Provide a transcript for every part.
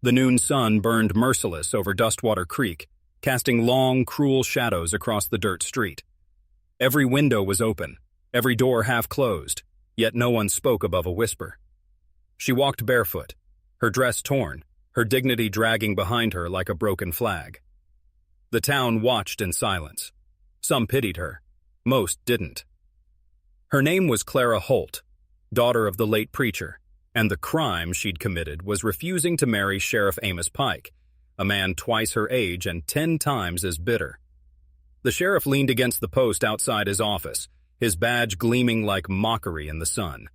The noon sun burned merciless over Dustwater Creek, casting long, cruel shadows across the dirt street. Every window was open, every door half closed, yet no one spoke above a whisper. She walked barefoot, her dress torn, her dignity dragging behind her like a broken flag. The town watched in silence. Some pitied her, most didn't. Her name was Clara Holt, daughter of the late preacher, and the crime she'd committed was refusing to marry Sheriff Amos Pike, a man twice her age and 10 times as bitter. The sheriff leaned against the post outside his office, his badge gleaming like mockery in the sun.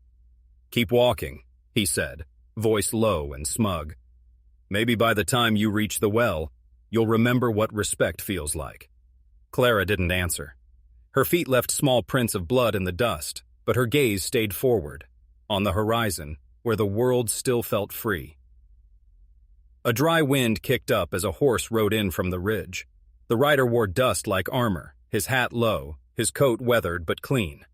"Keep walking," he said, voice low and smug. "Maybe by the time you reach the well, you'll remember what respect feels like." Clara didn't answer. Her feet left small prints of blood in the dust, but her gaze stayed forward, on the horizon, where the world still felt free. A dry wind kicked up as a horse rode in from the ridge. The rider wore dust like armor, his hat low, his coat weathered but clean.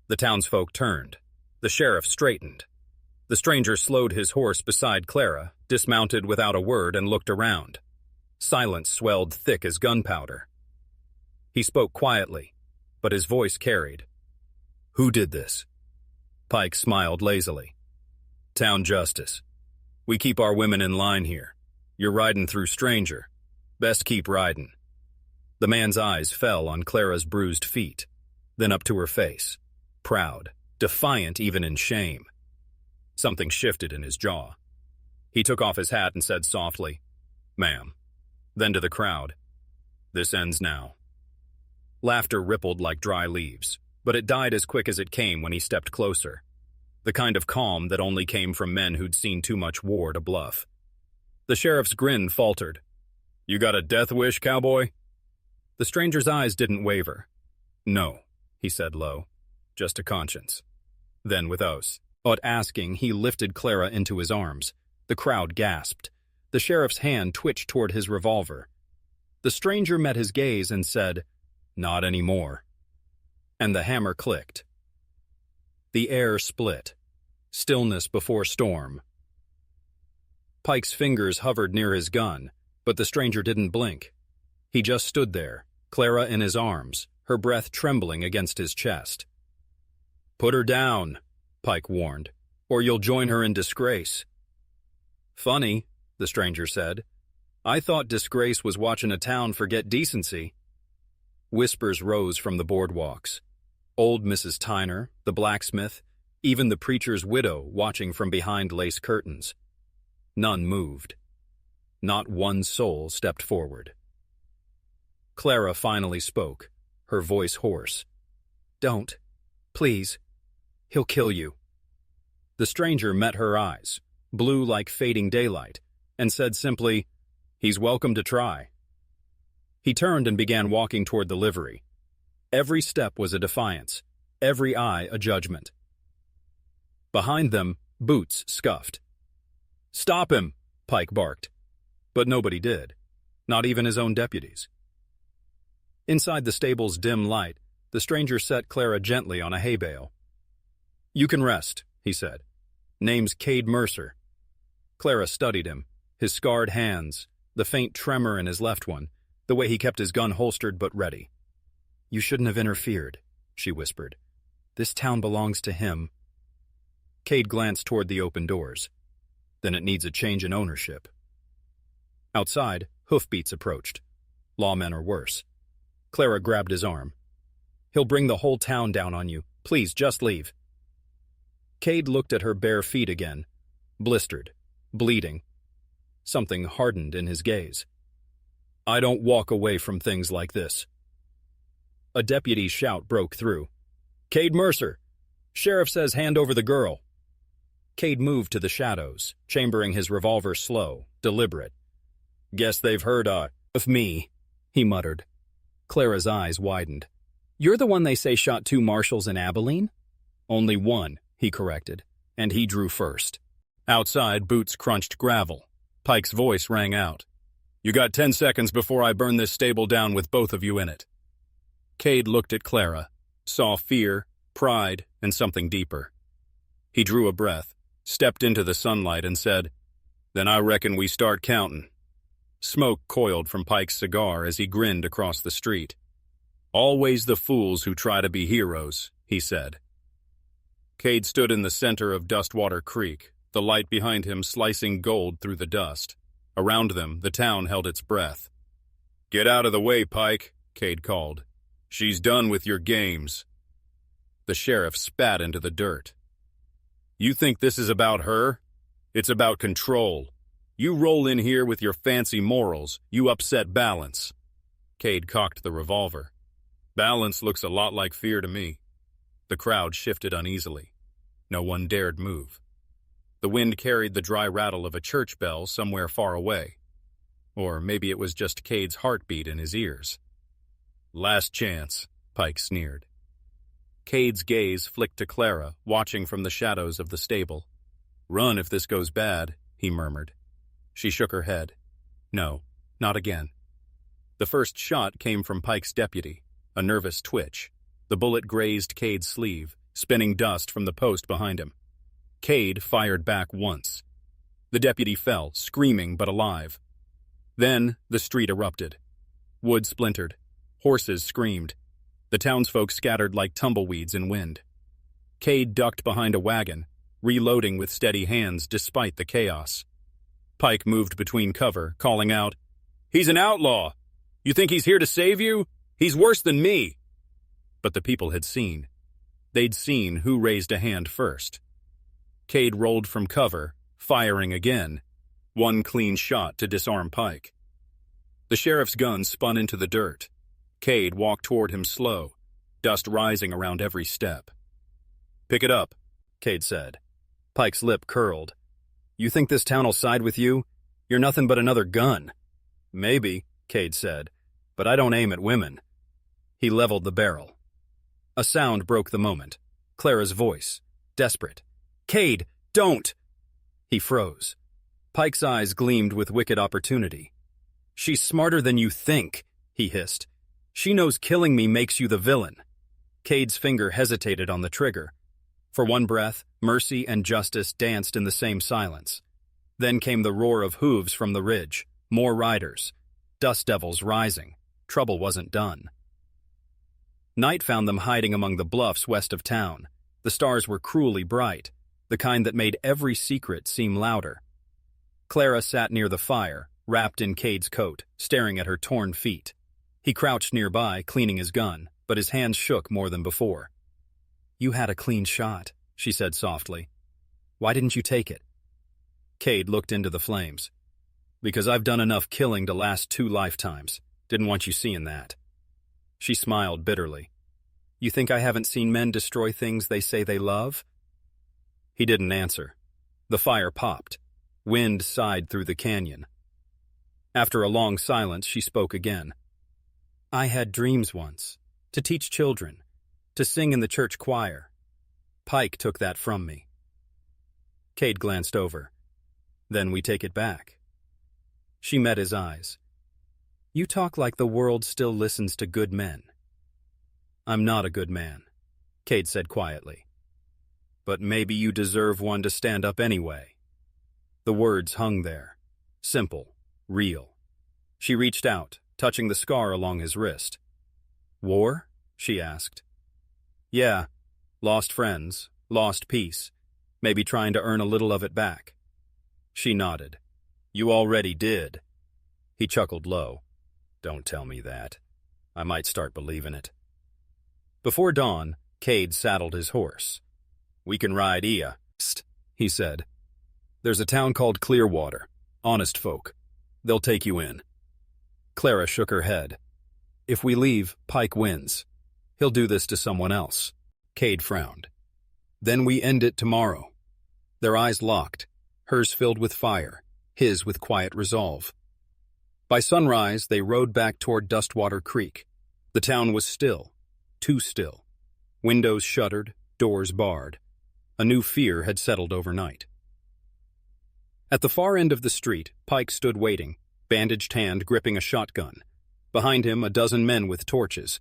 The townsfolk turned. The sheriff straightened. The stranger slowed his horse beside Clara, dismounted without a word, and looked around. Silence swelled thick as gunpowder. He spoke quietly, but his voice carried. "Who did this?" Pike smiled lazily. "Town justice. We keep our women in line here. You're riding through stranger. Best keep riding." The man's eyes fell on Clara's bruised feet, then up to her face, proud, defiant even in shame. Something shifted in his jaw. He took off his hat and said softly, "Ma'am." Then to the crowd, "This ends now." Laughter rippled like dry leaves, but it died as quick as it came when he stepped closer. The kind of calm that only came from men who'd seen too much war to bluff. The sheriff's grin faltered. "You got a death wish, cowboy?" The stranger's eyes didn't waver. "No," he said low, "just a conscience." Then without asking, he lifted Clara into his arms. The crowd gasped. The sheriff's hand twitched toward his revolver. The stranger met his gaze and said, "Not anymore." And the hammer clicked. The air split. Stillness before storm. Pike's fingers hovered near his gun, but the stranger didn't blink. He just stood there, Clara in his arms, her breath trembling against his chest. "Put her down," Pike warned, "or you'll join her in disgrace." "Funny," the stranger said. "I thought disgrace was watching a town forget decency." Whispers rose from the boardwalks. Old Mrs. Tyner, the blacksmith, even the preacher's widow watching from behind lace curtains. None moved. Not one soul stepped forward. Clara finally spoke, her voice hoarse. "Don't. Please. He'll kill you." The stranger met her eyes, blue like fading daylight, and said simply, "He's welcome to try." He turned and began walking toward the livery. Every step was a defiance, every eye a judgment. Behind them, boots scuffed. "Stop him!" Pike barked. But nobody did, not even his own deputies. Inside the stable's dim light, the stranger set Clara gently on a hay bale. "You can rest," he said. "Name's Cade Mercer." Clara studied him, his scarred hands, the faint tremor in his left one, the way he kept his gun holstered but ready. "You shouldn't have interfered," she whispered. "This town belongs to him." Cade glanced toward the open doors. "Then it needs a change in ownership." Outside, hoofbeats approached. Lawmen or worse. Clara grabbed his arm. "He'll bring the whole town down on you. Please, just leave." Cade looked at her bare feet again, blistered, bleeding. Something hardened in his gaze. "I don't walk away from things like this." A deputy's shout broke through. "Cade Mercer! Sheriff says hand over the girl." Cade moved to the shadows, chambering his revolver slow, deliberate. "Guess they've heard, of me," he muttered. Clara's eyes widened. "You're the one they say shot 2 marshals in Abilene?" "Only one," he corrected, and he drew first. Outside, boots crunched gravel. Pike's voice rang out. "You got 10 seconds before I burn this stable down with both of you in it." Cade looked at Clara, saw fear, pride, and something deeper. He drew a breath, stepped into the sunlight, and said, Then I reckon we start counting. Smoke coiled from Pike's cigar as he grinned across the street. Always the fools who try to be heroes, he said. Cade stood in the center of Dustwater Creek, the light behind him slicing gold through the dust. Around them, the town held its breath. "Get out of the way, Pike," Cade called. "She's done with your games." The sheriff spat into the dirt. "You think this is about her? It's about control. You roll in here with your fancy morals, you upset balance." Cade cocked the revolver. "Balance looks a lot like fear to me." The crowd shifted uneasily. No one dared move. The wind carried the dry rattle of a church bell somewhere far away. Or maybe it was just Cade's heartbeat in his ears. "Last chance," Pike sneered. Cade's gaze flicked to Clara, watching from the shadows of the stable. "Run if this goes bad," he murmured. She shook her head. "No, not again." The first shot came from Pike's deputy, a nervous twitch. The bullet grazed Cade's sleeve, spinning dust from the post behind him. Cade fired back once. The deputy fell, screaming but alive. Then the street erupted. Wood splintered. Horses screamed. The townsfolk scattered like tumbleweeds in wind. Cade ducked behind a wagon, reloading with steady hands despite the chaos. Pike moved between cover, calling out, "He's an outlaw! You think he's here to save you? He's worse than me!" But the people had seen. They'd seen who raised a hand first. Cade rolled from cover, firing again. One clean shot to disarm Pike. The sheriff's gun spun into the dirt. Cade walked toward him slow, dust rising around every step. "Pick it up," Cade said. Pike's lip curled. "You think this town'll side with you? You're nothing but another gun." "Maybe," Cade said, "but I don't aim at women." He leveled the barrel. A sound broke the moment. Clara's voice, desperate. "Cade, don't!" He froze. Pike's eyes gleamed with wicked opportunity. "She's smarter than you think," he hissed. "She knows killing me makes you the villain." Cade's finger hesitated on the trigger. For one breath, mercy and justice danced in the same silence. Then came the roar of hooves from the ridge, more riders. Dust devils rising. Trouble wasn't done. Night found them hiding among the bluffs west of town. The stars were cruelly bright, the kind that made every secret seem louder. Clara sat near the fire, wrapped in Cade's coat, staring at her torn feet. He crouched nearby, cleaning his gun, but his hands shook more than before. "You had a clean shot," she said softly. "Why didn't you take it?" Cade looked into the flames. "Because I've done enough killing to last 2 lifetimes. Didn't want you seeing that." She smiled bitterly. "You think I haven't seen men destroy things they say they love?" He didn't answer. The fire popped. Wind sighed through the canyon. After a long silence, she spoke again. "I had dreams once, to teach children, to sing in the church choir. Pike took that from me." Cade glanced over. "Then we take it back." She met his eyes. "You talk like the world still listens to good men." "I'm not a good man," Cade said quietly. "But maybe you deserve one to stand up anyway." The words hung there. Simple, real. She reached out, touching the scar along his wrist. "War?" she asked. "Yeah. Lost friends, lost peace, maybe trying to earn a little of it back." She nodded. "You already did." He chuckled low. "Don't tell me that. I might start believing it." Before dawn, Cade saddled his horse. "We can ride east," he said. "There's a town called Clearwater. Honest folk. They'll take you in." Clara shook her head. "If we leave, Pike wins. He'll do this to someone else." Cade frowned. "Then we end it tomorrow." Their eyes locked, hers filled with fire, his with quiet resolve. By sunrise, they rode back toward Dustwater Creek. The town was still, too still. Windows shuttered, doors barred. A new fear had settled overnight. At the far end of the street, Pike stood waiting, bandaged hand gripping a shotgun. Behind him, a dozen men with torches.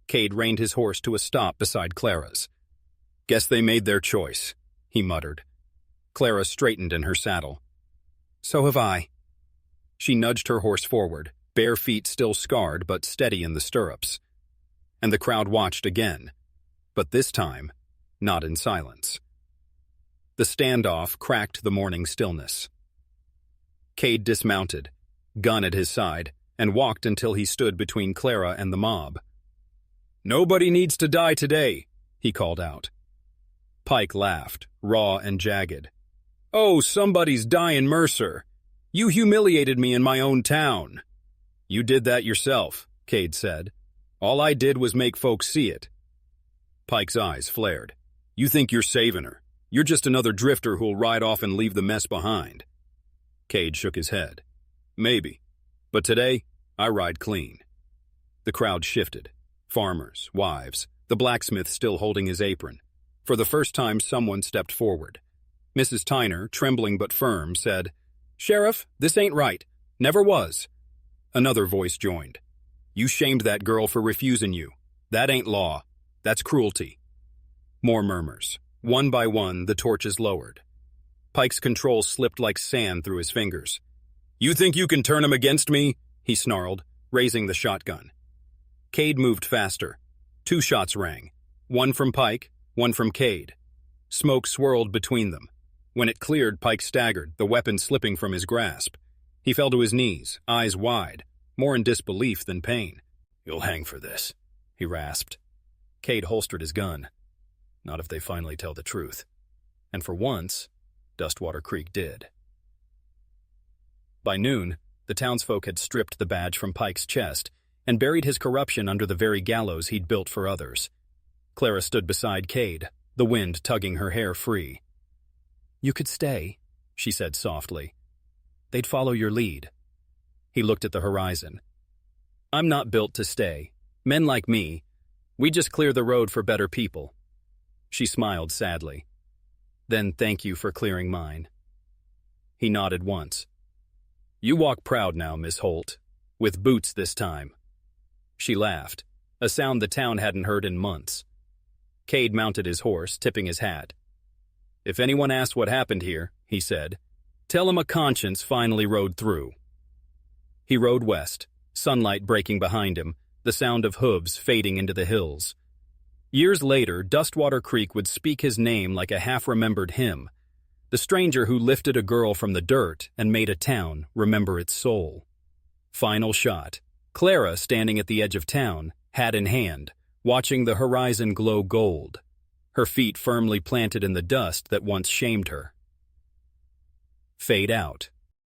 Cade reined his horse to a stop beside Clara's. "Guess they made their choice," he muttered. Clara straightened in her saddle. So have I. She nudged her horse forward, bare feet still scarred but steady in the stirrups. And the crowd watched again, but this time, not in silence. The standoff cracked the morning stillness. Cade dismounted, gun at his side, and walked until he stood between Clara and the mob. "Nobody needs to die today," he called out. Pike laughed, raw and jagged. "Oh, somebody's dying, Mercer. You humiliated me in my own town." "You did that yourself," Cade said. "All I did was make folks see it." Pike's eyes flared. "You think you're saving her. You're just another drifter who'll ride off and leave the mess behind." Cade shook his head. "Maybe. But today, I ride clean." The crowd shifted. Farmers, wives, the blacksmith still holding his apron. For the first time, someone stepped forward. Mrs. Tyner, trembling but firm, said, "Sheriff, this ain't right. Never was." Another voice joined. "You shamed that girl for refusing you. That ain't law. That's cruelty." More murmurs. One by one, the torches lowered. Pike's control slipped like sand through his fingers. "You think you can turn him against me?" he snarled, raising the shotgun. Cade moved faster. 2 shots rang. One from Pike, one from Cade. Smoke swirled between them. When it cleared, Pike staggered, the weapon slipping from his grasp. He fell to his knees, eyes wide, more in disbelief than pain. "You'll hang for this," he rasped. Cade holstered his gun. Not if they finally tell the truth. And for once, Dustwater Creek did. By noon, the townsfolk had stripped the badge from Pike's chest and buried his corruption under the very gallows he'd built for others. Clara stood beside Cade, the wind tugging her hair free. "You could stay," she said softly. "They'd follow your lead." He looked at the horizon. "I'm not built to stay. Men like me, we just clear the road for better people." She smiled sadly. "Then thank you for clearing mine." He nodded once. "You walk proud now, Miss Holt. With boots this time." She laughed, a sound the town hadn't heard in months. Cade mounted his horse, tipping his hat. "If anyone asks what happened here," he said, "tell him a conscience finally rode through." He rode west, sunlight breaking behind him, the sound of hooves fading into the hills. Years later, Dustwater Creek would speak his name like a half-remembered hymn, the stranger who lifted a girl from the dirt and made a town remember its soul. Final shot. Clara standing at the edge of town, hat in hand, watching the horizon glow gold, her feet firmly planted in the dust that once shamed her. Fade out.